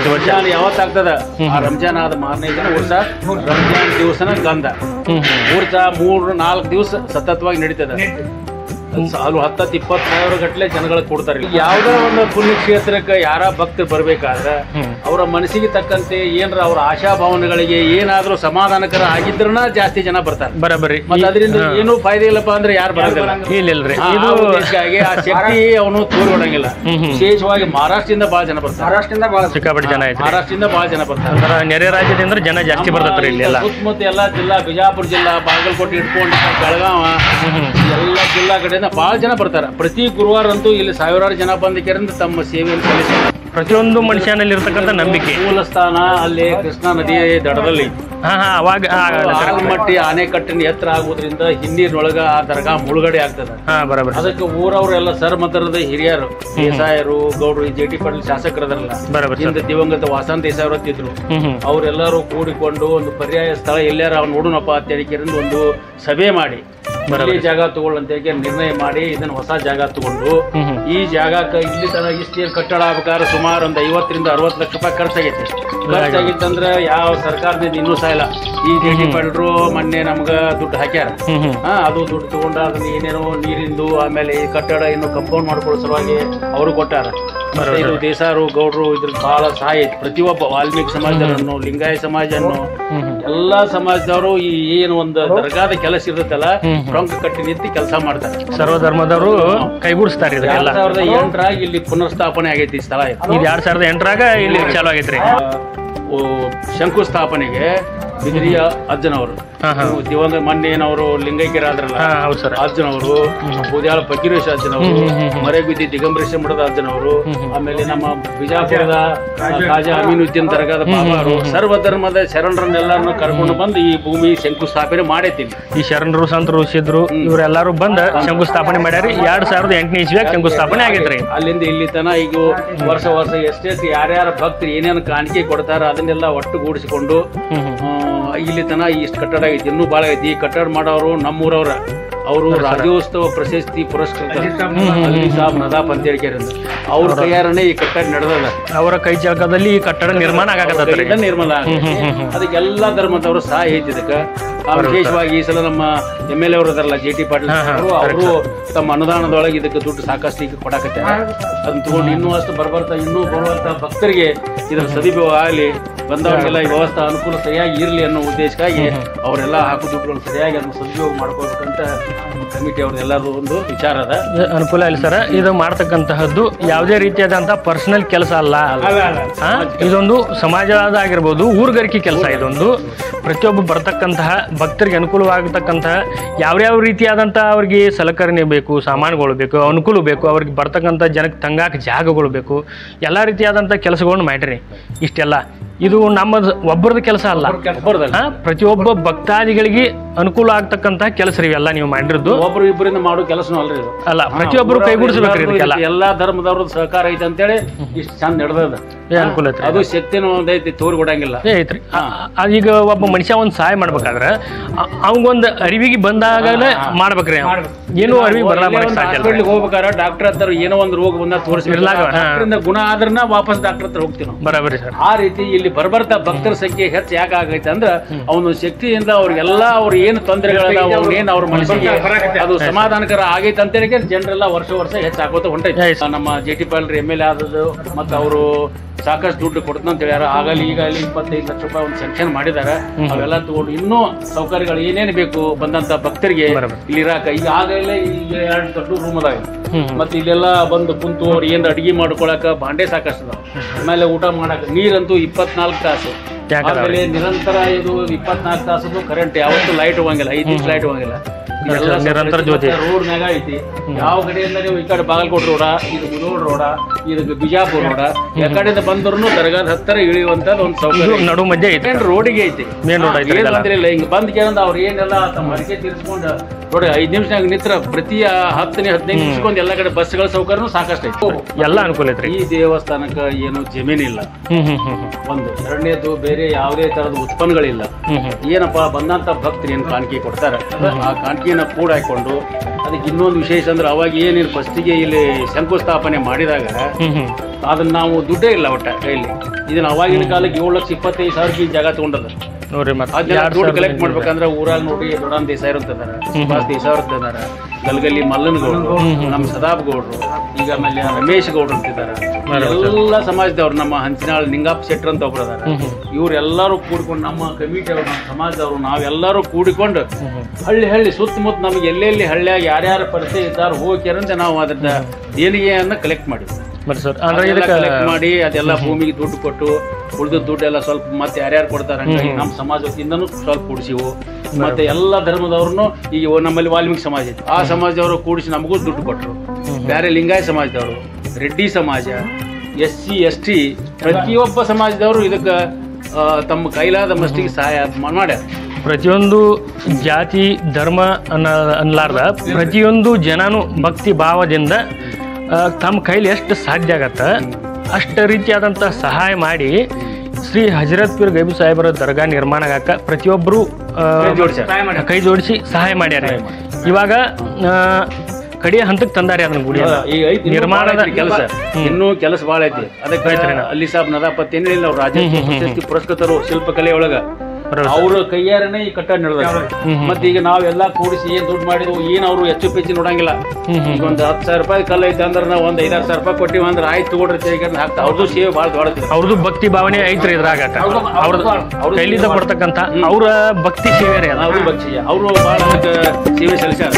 ರಂಜಾನ್ ಯಾವತ್ತ ಆಗ್ತದ ಆ ರಂಜಾನ್ ಆದ ಮಾರನೇ ದಿನ ಉರ್ಸ. ರಂಜಾನ್ ದಿವಸನ ಗಂಧ ಉರ್ಸ 3-4 ದಿವಸ ಸತತವಾಗಿ ನಡೀತದ. ಅಲ್ಲಿ 10-20 ಸಾವಿರ ಗಟ್ಟಲೆ ಜನಗಳು ಕೊಡ್ತಾರೆ. ಯಾವ್ದೋ ಒಂದು ಪುಣ್ಯಕ್ಷೇತ್ರಕ್ಕೆ ಯಾರ ಭಕ್ತರು ಬರ್ಬೇಕಾದ್ರೆ ಅವರ ಮನಸ್ಸಿಗೆ ತಕ್ಕಂತೆ ಏನ್ರ ಅವ್ರ ಆಶಾಭಾವನೆಗಳಿಗೆ ಏನಾದ್ರೂ ಸಮಾಧಾನಕರ ಆಗಿದ್ರನ ಜಾಸ್ತಿ ಜನ ಬರ್ತಾರೆ. ಬರಬರಿ. ಮತ್ತೆ ಅದರಿಂದ ಏನು ಫಾಯ್ದೆ ಇಲ್ಲಪ್ಪ ಅಂದ್ರೆ ಯಾರು ಬರೋದಿಲ್ಲ. ಹೀಗಾಗಿ ಆ ಶಕ್ತಿ ಅವನು ತೋರ್ಗೊಡಂಗಿಲ್ಲ. ವಿಶೇಷವಾಗಿ ಮಹಾರಾಷ್ಟ್ರದಿಂದ ಬಹಳ ಜನ ಬರ್ತಾರೆ. ಸಿಕ್ಕಾಪಟ್ಟೆ ಜನ ಐತೆ. ಮಹಾರಾಷ್ಟ್ರದಿಂದ ಬಹಳ ಜನ ಬರ್ತಾರೆ. ನೆರೆ ರಾಜ್ಯದಿಂದ ಜನ ಜಾಸ್ತಿ ಬರ್ತಾರೆ ಇಲ್ಲಿ. ಎಲ್ಲ ಸುತ್ತಮುತ್ತ ಎಲ್ಲ ಜಿಲ್ಲಾ, ಬಿಜಾಪುರ ಜಿಲ್ಲಾ, ಬಾಗಲಕೋಟೆ ಇಟ್ಕೊಂಡು ಬೆಳಗಾವ ಎಲ್ಲ ಜಿಲ್ಲಾ ಕಡೆಯಿಂದ ಬಹಳ ಜನ ಬರ್ತಾರೆ. ಪ್ರತಿ ಗುರುವಾರ ಅಂತೂ ಇಲ್ಲಿ ಸಾವಿರಾರು ಜನ ಬಂದಿದ್ದರಿಂದ ತಮ್ಮ ಸೇವೆಯನ್ನು ಸಲ್ಲಿಸ್ತಾರೆ. ಪ್ರತಿಯೊಂದು ಮನುಷ್ಯನಲ್ಲಿ ಇರ್ತಕ್ಕಂಥ ನಂಬಿಕೆ. ಮೂಲ ಸ್ಥಾನ ಅಲ್ಲಿ ಕೃಷ್ಣಾ ನದಿ ದಡದಲ್ಲಿ ಅವಾಗ ಆಲ್ಮಟ್ಟಿ ಆನೆಕಟ್ಟಿನ ಎತ್ತರ ಆಗುವುದರಿಂದ ಹಿನ್ನೀರಿನೊಳಗ ಆ ದರ್ಗಾ ಮುಳುಗಡೆ ಆಗ್ತದೆ. ಬರೋಬರ್. ಅದಕ್ಕೆ ಊರವರೆಲ್ಲ ಸರ್ಮತರದ ಹಿರಿಯರು, ದೇಸಾಯರು, ಗೌಡ್ರು, ಜೆ.ಟಿ. ಪಾಟೀಲ್ ಶಾಸಕರದಲ್ಲ, ಹಿಂದೆ ದಿವಂಗತ ವಾಸಂತ ದೇಸಾಯಿ ಅವರತ್ತಿದ್ರು, ಅವರೆಲ್ಲರೂ ಕೂಡಿಕೊಂಡು ಒಂದು ಪರ್ಯಾಯ ಸ್ಥಳ ಎಲ್ಲಾರ ನೋಡೋಣಪ್ಪ ಅಂತ ಹೇಳಿಕೆರಿಂದ ಒಂದು ಸಭೆ ಮಾಡಿ ಜಾಗ ತಗೊಳ್ಳಂತ ನಿರ್ಣಯ ಮಾಡಿ ಇದನ್ನ ಹೊಸ ಜಾಗ ತಗೊಂಡು ಈ ಜಾಗಕ್ಕೆ ಇಲ್ಲಿ ತನ ಇಷ್ಟು ಕಟ್ಟಡ ಆಗ್ಬೇಕಾದ್ರೆ ಸುಮಾರು ಒಂದು 50 ರಿಂದ 60 ಲಕ್ಷ ರೂಪಾಯಿ ಖರ್ಚಾಗೈತಿ. ಖರ್ಚಾಗಿತ್ತಂದ್ರೆ ಯಾವ ಸರ್ಕಾರದಿಂದ ಇನ್ನೂ ಸಾಯಿಲ್ಲ. ಈ ಜೆ.ಟಿ. ಪಾಟೀಲ್ರು ಮೊನ್ನೆ ನಮ್ಗ ದುಡ್ಡು ಹಾಕ್ಯಾರ. ಅದು ದುಡ್ಡು ತಗೊಂಡ ಅದನ್ನ ಏನೇನೋ ನೀರಿಂದು ಆಮೇಲೆ ಈ ಕಟ್ಟಡ ಇನ್ನು ಕಂಪೌಂಡ್ ಮಾಡ್ಕೊಳ್ಳೋ ಸಲುವಾಗಿ ಅವರು ಕೊಟ್ಟಾರ. ಇದು ದೇಸಾರು ಗೌಡ್ರು ಇದ್ರ ಬಹಳ ಸಹಾಯ ಐತಿ. ಪ್ರತಿಯೊಬ್ಬ ವಾಲ್ಮೀಕಿ ಸಮಾಜದನ್ನು, ಲಿಂಗಾಯತ ಸಮಾಜನ್ನು, ಎಲ್ಲಾ ಸಮಾಜದವರು ಈ ಏನು ಒಂದು ದರ್ಗಾದ ಕೆಲಸ ಇರುತ್ತಲ್ಲ ಪ್ರಮುಖ ಕಟ್ಟಿ ನಿಂತು ಕೆಲಸ ಮಾಡ್ತಾರೆ. ಸರ್ವಧರ್ಮದವರು ಕೈಗೂಡಿಸ್ತಾರೆ. 2008 ಇಲ್ಲಿ ಪುನರ್ಸ್ಥಾಪನೆ ಆಗೈತಿ ಸ್ಥಳ. ಇದು 2008 ಇಲ್ಲಿ ಚಾಲು ಆಗೈತ್ರಿ. ಶಂಕುಸ್ಥಾಪನೆಗೆ ಬಿದಿರಿಯ ಅಜ್ಜನವರು, ದಿವಂಗತ ಮೊನ್ನೆ ಏನವರು ಲಿಂಗೈಕ್ಯರಾದ್ರಲ್ಲ ಅಜ್ಜನವರು, ಬೂದ್ಯಾಳ ಫಕೀರೇಶ ಅಜ್ಜನವರು, ಮರೆಗುದ್ದಿ ದಿಗಂಬರೇಶ ಮಠದ ಅಜ್ಜನವರು, ಆಮೇಲೆ ನಮ್ಮ ಬಿಜಾಪುರದ ಖಾಜಾ ಅಮೀನುದ್ದೀನ್ ದರ್ಗಾದ ಬಾಬಾರು, ಸರ್ವಧರ್ಮದ ಶರಣರನ್ನೆಲ್ಲರನ್ನು ಕರ್ಕೊಂಡು ಬಂದು ಈ ಭೂಮಿ ಶಂಕುಸ್ಥಾಪನೆ ಮಾಡೈತಿ. ಈ ಶರಣರು, ಸಂತರು, ಸಿದ್ರು ಇವರೆಲ್ಲರೂ ಬಂದ ಶಂಕುಸ್ಥಾಪನೆ ಮಾಡ್ಯಾರ. 2008 ಇಸ್ವಿಯಾಗ ಶಂಕುಸ್ಥಾಪನೆ ಆಗೈತ್ರಿ. ಅಲ್ಲಿಂದ ಇಲ್ಲಿ ತನ ಈಗ ವರ್ಷ ಎಷ್ಟೆಷ್ಟು ಯಾರ್ಯಾರ ಭಕ್ತರು ಏನೇನು ಕಾಣಿಕೆ ಕೊಡ್ತಾರ ಅದನ್ನೆಲ್ಲ ಒಟ್ಟುಗೂಡಿಸಿಕೊಂಡು ಇಲ್ಲಿ ತನ ಇಷ್ಟು ಕಟ್ಟಡ ಐತಿ. ಇನ್ನೂ ಬಾಳ ಐತಿ. ಈ ಕಟ್ಟಡ ಮಾಡೋರು ನಮ್ಮೂರವ್ರ, ಅವರು ರಾಜ್ಯೋತ್ಸವ ಪ್ರಶಸ್ತಿ ಪುರಸ್ಕೃತ ಅಲಿ ಸಾಬ್ ನದಾಫ್ ಅಂತ ಹೇಳಿಕೆರಿಂದ ಅವ್ರ ಕೈಯಾರನೇ ಈ ಕಟ್ಟಡ ನಡೆದದ. ಅವರ ಕೈ ಜಾಗದಲ್ಲಿ ಈ ಕಟ್ಟಡ ನಿರ್ಮಾಣ ಆಗಕತ್ತದ. ನಿರ್ಮಾಣ ಅದಕ್ಕೆ ಎಲ್ಲಾ ಧರ್ಮದವರು ಸಹಾಯ ಐತಿ. ಇದಕ್ಕೆ ವಿಶೇಷವಾಗಿ ಈ ಸಲ ನಮ್ಮ MLA ಅವರು ಅದರಲ್ಲ ಜೆ.ಟಿ. ಪಾಟೀಲ್ ಅವರು ತಮ್ಮ ಅನುದಾನದೊಳಗೆ ಇದಕ್ಕೆ ದುಡ್ಡು ಸಾಕಷ್ಟು ಈಗ ಕೊಡಕತ್ತಾರೆ. ಅದನ್ನ ತಗೊಂಡು ಇನ್ನೂ ಅಷ್ಟು ಬರ್ತಾ ಇನ್ನೂ ಬರುವಂತ ಭಕ್ತರಿಗೆ ಇದರ ಸದುಪಯೋಗ ಆಗಲಿ, ಬಂದವರಿಗೆಲ್ಲ ಈ ವ್ಯವಸ್ಥೆ ಅನುಕೂಲ ಸರಿಯಾಗಿ ಇರಲಿ ಅನ್ನೋ ಉದ್ದೇಶಕ್ಕಾಗಿ ಅವರೆಲ್ಲ ಹಾಕೋ ದುಡ್ಡುಗಳನ್ನು ಸರಿಯಾಗಿ ಅದನ್ನು ಸದುಪಯೋಗ ಮಾಡ್ಕೋಬೇಕಂತ ಕಮಿಟಿ ಅವ್ರದ್ದೆಲ್ಲರೂ ಒಂದು ವಿಚಾರ ಅದ. ಅನುಕೂಲ ಇಲ್ಲ ಸರ್. ಇದು ಮಾಡ್ತಕ್ಕಂತಹದ್ದು ಯಾವುದೇ ರೀತಿಯಾದಂತಹ ಪರ್ಸನಲ್ ಕೆಲಸ ಅಲ್ಲ. ಇದೊಂದು ಸಮಾಜದಾಗಿರ್ಬೋದು, ಊರುಗಾರಿಕೆ ಕೆಲಸ. ಇದೊಂದು ಪ್ರತಿಯೊಬ್ಬ ಬರ್ತಕ್ಕಂತಹ ಭಕ್ತರಿಗೆ ಅನುಕೂಲವಾಗತಕ್ಕಂತಹ ಯಾವ್ಯಾವ ರೀತಿಯಾದಂತಹ ಅವ್ರಿಗೆ ಸಲಕರಣೆ ಬೇಕು, ಸಾಮಾನುಗಳು ಬೇಕು, ಅನುಕೂಲ ಬೇಕು, ಅವ್ರಿಗೆ ಬರ್ತಕ್ಕಂಥ ಜನಕ್ಕೆ ತಂಗಾಕ ಜಾಗಗಳು ಬೇಕು, ಎಲ್ಲ ರೀತಿಯಾದಂಥ ಕೆಲಸಗಳನ್ನ ಮಾಡಿರಿ. ಇಷ್ಟೆಲ್ಲ ಇದು ನಮ್ಮದು ಒಬ್ಬರದ ಕೆಲಸ ಅಲ್ಲ, ಪ್ರತಿಯೊಬ್ಬ ಭಕ್ತಾದಿಗಳಿಗೆ ಅನುಕೂಲ ಆಗ್ತಕ್ಕಂತಹ ಕೆಲಸ ಇವೆಲ್ಲ ನೀವು ಮಾಡಿರೋದು. ಒಬ್ರು ಇಬ್ಬರಿಂದ ಮಾಡೋ ಕೆಲಸನೂ ಅಲ್ರಿ ಇದು. ಅಲ್ಲ, ಪ್ರತಿಯೊಬ್ಬರು ಕೈಗೂಡಿಸ್ಬೇಕ್ರಿ. ಇದಕ್ಕೆಲ್ಲ ಎಲ್ಲಾ ಧರ್ಮದವ್ರದ್ದು ಸಹಕಾರ ಐತೆ ಅಂತೇಳಿ ಇಷ್ಟು ಚಂದ ನಡೆದ ಅನುಕೂಲ ಐತ್ರಿ. ಅದು ಶಕ್ತಿನೂ ಒಂದೈತಿ, ತೋರಿ ಕೊಡಂಗಿಲ್ಲ ಐತ್ರಿ. ಈಗ ಒಬ್ಬ ಮನುಷ್ಯ ಒಂದ್ ಸಹಾಯ ಮಾಡ್ಬೇಕಾದ್ರೆ ಅವಂಗೊಂದು ಅರಿವಿಗೆ ಬಂದಾಗಲೇ ಮಾಡ್ಬೇಕ್ರಿ. ಏನು ಅರಿವಿಗೆ ಬರಲ್ಲ. ಹೋಗ್ಬೇಕಾದ್ರೆ ಡಾಕ್ಟರ್ ಹತ್ರ ಏನೋ ಒಂದು ರೋಗ ಬಂದ ತೋರಿಸಿಲ್ಲ, ಗುಣ ಆದ್ರನ್ನ ವಾಪಸ್ ಡಾಕ್ಟರ್ ಹತ್ರ ಹೋಗ್ತೀವಿ ನಾವು. ಬರಾಬರಿ ಸರ್. ಆ ರೀತಿ ಇಲ್ಲಿ ಬರ್ಬರ್ತಾ ಭಕ್ತರ ಸಂಖ್ಯೆ ಹೆಚ್ಚು ಯಾಕೆ ಆಗೈತೆ ಅಂದ್ರೆ ಅವನು ಶಕ್ತಿಯಿಂದ ಅವ್ರಿಗೆಲ್ಲ ಅವ್ರು ಏನು ತೊಂದರೆಗಳಲ್ಲ, ಅವ್ರೇನು ಅವ್ರ ಮನಸ್ಸಿಗೆ ಅದು ಸಮಾಧಾನಕರ ಆಗೈತೆ ಅಂತ ಹೇಳಿ ಜನರೆಲ್ಲ ವರ್ಷ ಹೆಚ್ಚು ಹಾಕೋತ ಹೊಂಟೈತೆ. ನಮ್ಮ ಜೆ.ಟಿ. ಪಾಟೀಲ್ MLA ಆದದ್ದು ಮತ್ತು ಅವರು ಸಾಕಷ್ಟು ದುಡ್ಡು ಕೊಡ್ತಾನ ಅಂತ ಹೇಳ್ಯಾರ. ಆಗಲಿ ಈಗಲಿ 25 ಲಕ್ಷ ರೂಪಾಯಿ ಒಂದು ಸ್ಯಾಂಕ್ಷನ್ ಮಾಡಿದಾರೆ. ಅವೆಲ್ಲ ತಗೊಂಡು ಇನ್ನೂ ಸೌಕರ್ಯಗಳು ಏನೇನು ಬೇಕು ಬಂದಂತ ಭಕ್ತರಿಗೆ ಇಲ್ಲಿ ಇರಾಕ. ಈಗ ಆಗಲೇ ಈಗ 2 ದೊಡ್ಡ ರೂಮ್ ಅದಾವೆ. ಮತ್ತೆ ಇಲ್ಲೆಲ್ಲ ಬಂದು ಕುಂತು ಅವ್ರು ಏನ್ ಅಡಿಗೆ ಮಾಡ್ಕೊಳಕ ಭಾಂಡೆ ಸಾಕಷ್ಟು ಅದಾವ. ಆಮೇಲೆ ಊಟ ಮಾಡಕ ನೀರಂತೂ 24 ತಾಸು. ಆಮೇಲೆ ನಿರಂತರ ಇದು 24 ತಾಸು ಕರೆಂಟ್, ಯಾವತ್ತೂ ಲೈಟ್ ಹೋಗಂಗಿಲ್ಲ, 5 ನಿಮಿಷ ಲೈಟ್ ಹೋಗಂಗಿಲ್ಲ. ನಿರಂತರ ಜ್ಯೋತಿ ರೋಡ್ ಮ್ಯಾಗ ಐತಿ. ಯಾವ ಕಡೆಯಿಂದ ನೀವು ಈ ಕಡೆ ಬಾಗಲಕೋಟೆ ರೋಡ, ಇದು ಮುಧೋಳ ರೋಡ, ಇದು ಬಿಜಾಪುರ ರೋಡ, ಯಾವ ಕಡೆಯಿಂದ ಬಂದ್ರು ದರ್ಗಾದ ಹತ್ತಿರ ಇಳಿಯುವಂತದ್ದು ಒಂದು ಸೌಕರ್ಯ ನಡು ಮಧ್ಯೆ ಐತಿ. ರೋಡಿಗೆ ಐತಿ, ಏನಿಲ್ಲ. ಹಿಂಗ ಬಂದ್ ಕೇಳಿದ ಅವ್ರು ಏನೆಲ್ಲ ತಮ್ಮ ಅಡಿಕೆ ತೀರಿಸ್ಕೊಂಡು ನೋಡಿ 5 ನಿಮಿಷನಾಗ ನಿಂತ್ರ ಪ್ರತಿ 10-15 ನಿಮಿಷಕ್ಕೊಂದು ಎಲ್ಲ ಕಡೆ ಬಸ್ಗಳ ಸೌಕರ್ಯನೂ ಸಾಕಷ್ಟು ಐತಿ. ಎಲ್ಲ ಅನುಕೂಲ ಐತ್ರಿ. ಈ ದೇವಸ್ಥಾನಕ್ಕೆ ಏನು ಜಮೀನಿಲ್ಲ, ಒಂದು. ಎರಡನೇದು ಬೇರೆ ಯಾವುದೇ ತರದ ಉತ್ಪನ್ನಗಳಿಲ್ಲ. ಏನಪ್ಪಾ ಬಂದಂತ ಭಕ್ತರು ಏನ್ ಕಾಣಿಕೆ ಕೊಡ್ತಾರೆ ಆ ಕಾಣಿಕೆಯನ್ನ ಕೂಡ ಹಾಕೊಂಡು ಅದಕ್ಕೆ ಇನ್ನೊಂದು ವಿಶೇಷ ಅಂದ್ರೆ ಅವಾಗ ಏನೇನು ಫಸ್ಟಿಗೆ ಇಲ್ಲಿ ಶಂಕುಸ್ಥಾಪನೆ ಮಾಡಿದಾಗ ಅದನ್ನ ನಾವು ದುಡ್ಡೇ ಇಲ್ಲ ಒಟ್ಟ ಕೈಲಿ. ಇದನ್ನ ಅವಾಗಿನ ಕಾಲಕ್ಕೆ 7,25,000 ಜಾಗ ತಗೊಂಡದ ನೋಡ್ರಿ. ದುಡ್ಡು ಕಲೆಕ್ಟ್ ಮಾಡ್ಬೇಕಂದ್ರೆ ಊರಾಗ ನೋಡಿ ದೊಡ್ಡನ್ ದೇಸಾಯಿ ಇರ್ತಿದಾರ, ಸುಭಾಷ್ ದೇಸಾಯಿ ಇರ್ತಿದಾರ, ಗಲ್ಗಲ್ಲಿ ಮಲ್ಲನ್ ಗೌಡ್ರು, ನಮ್ಮ ಸದಾಬ್ ಗೌಡ್ರು, ಈಗ ಆಮೇಲೆ ರಮೇಶ್ ಗೌಡ್ರು ಅಂತಿದ್ದಾರೆ. ಎಲ್ಲ ಸಮಾಜದವ್ರು, ನಮ್ಮ ಹಂಚಿನಾಳ್ ನಿಂಗಪ್ಪ ಶೆಟ್ರ್ ಅಂತ ಒಬ್ರು ಅದಾರ. ಇವ್ರೆಲ್ಲರೂ ಕೂಡ್ಕೊಂಡು ನಮ್ಮ ಕಮಿಟಿ ಅವ್ರು, ನಮ್ಮ ಸಮಾಜದವ್ರು, ನಾವೆಲ್ಲರೂ ಕೂಡಿಕೊಂಡು ಹಳ್ಳಿ ಸುತ್ತಮುತ್ತ ನಮ್ಗೆ ಎಲ್ಲೆಲ್ಲಿ ಹಳ್ಳಿಯಾಗ ಯಾರ್ಯಾರ ಪರಿಚಯ ಇದ್ದಾರೆ ಹೋಗ್ಯಾರಂತ ನಾವು ಅದ್ರ ದೇಣಿಗೆಯನ್ನ ಕಲೆಕ್ಟ್ ಮಾಡಿದ್ವಿ. ಕಲೆಕ್ಟ್ ಮಾಡಿ ಅದೆಲ್ಲ ಭೂಮಿಗೆ ದುಡ್ಡು ಕೊಟ್ಟು ಉಳಿದ ದುಡ್ಡೆಲ್ಲ ಸ್ವಲ್ಪ ಮತ್ತೆ ಯಾರ್ಯಾರು ಕೊಡ್ತಾರ ನಮ್ಮ ಸಮಾಜದಿಂದನೂ ಸ್ವಲ್ಪ ಕೂಡಿಸಿವು. ಮತ್ತೆ ಎಲ್ಲ ಧರ್ಮದವ್ರನ್ನು ಈಗ ನಮ್ಮಲ್ಲಿ ವಾಲ್ಮೀಕಿ ಸಮಾಜ ಇತ್ತು, ಆ ಸಮಾಜದವರು ಕೂಡಿಸಿ ನಮಗೂ ದುಡ್ಡು ಕೊಟ್ಟರು. ಬೇರೆ ಲಿಂಗಾಯತ ಸಮಾಜದವರು, ರೆಡ್ಡಿ ಸಮಾಜ, SC ST ಪ್ರತಿಯೊಬ್ಬ ಸಮಾಜದವರು ಇದಕ್ಕೆ ತಮ್ಮ ಕೈಲಾದ ಮಷ್ಟಿಗೆ ಸಹಾಯ ಮಾಡ್ಯಾರ. ಪ್ರತಿಯೊಂದು ಜಾತಿ ಧರ್ಮ ಅನ್ಲಾರ್ದ ಪ್ರತಿಯೊಂದು ಜನನು ಭಕ್ತಿ ಭಾವದಿಂದ ತಮ್ಮ ಕೈಲಿ ಎಷ್ಟು ಸಾಧ್ಯ ಆಗತ್ತ ಅಷ್ಟು ರೀತಿಯಾದಂಥ ಸಹಾಯ ಮಾಡಿ ಶ್ರೀ ಹಜರತ್ ಪೀರ್ ಗೈಬು ಸಾಹೇಬರ ದರ್ಗಾ ನಿರ್ಮಾಣ ಆಗಕ್ಕೆ ಪ್ರತಿಯೊಬ್ಬರು ಕೈ ಜೋಡಿಸಿ ಸಹಾಯ ಮಾಡ್ಯಾರ. ಇವಾಗ ಕಡೆಯ ಹಂತಕ್ಕೆ ತಂದಾರೆ ಅದನ್ನ ಗುಡಿ ನಿರ್ಮಾಣದ ಕೆಲಸ. ಇನ್ನೂ ಕೆಲಸ ಭಾಳ ಐತಿ. ಅದಕ್ಕೆ ಅಲ್ಲಿ ಸಾಬ್ ನದಾಪತ್ ಏನಿಲ್ಲ ಅವ್ರು ರಾಜ್ಯ ಪ್ರಶಸ್ತಿ ಪುರಸ್ಕೃತರು ಶಿಲ್ಪಕಲೆ ಒಳಗ ಅವ್ರ ಕೈಯಾರನೇ ಈ ಕಟ್ಟಡ ನಡೆದ. ಮತ್ತೆ ಈಗ ನಾವೆಲ್ಲಾ ಕೂಡಿಸಿ ಏನ್ ದುಡ್ಡು ಮಾಡಿದ್ವು ಏನ್ ಅವ್ರು ಹೆಚ್ಚು ಪೆಚ್ಚಿ ನೋಡಂಗಿಲ್ಲ. ಈಗ ಒಂದು 10,000 ರೂಪಾಯಿ ಕಲ್ಲ ಐತೆ ಅಂದ್ರೆ ನಾವು ಒಂದು 5,000 ರೂಪಾಯಿ ಕೊಟ್ಟಿವಿ ಅಂದ್ರೆ ಆಯ್ತು ತಗೊಳ್ರಿ ಹಾಕ್ತಾ. ಅವ್ರದ್ದು ಸೇವೆ ಭಾಳ ದೊಡ್ಡದು. ಅವ್ರದ್ದು ಭಕ್ತಿ ಭಾವನೆ ಐತ್ರಿ ಇದ್ರಾಗ. ಅವ್ರ ಕೈಲಿಂದ ಕೊಡ್ತಕ್ಕಂಥ ಅವ್ರ ಭಕ್ತಿ ಸೇವೆ ರೀ. ಅವ್ರ ಭಕ್ತಿ ಅವರು ಭಾಳ ಸೇವೆ ಸಲ್ಲಿಸ್ಯಾರ.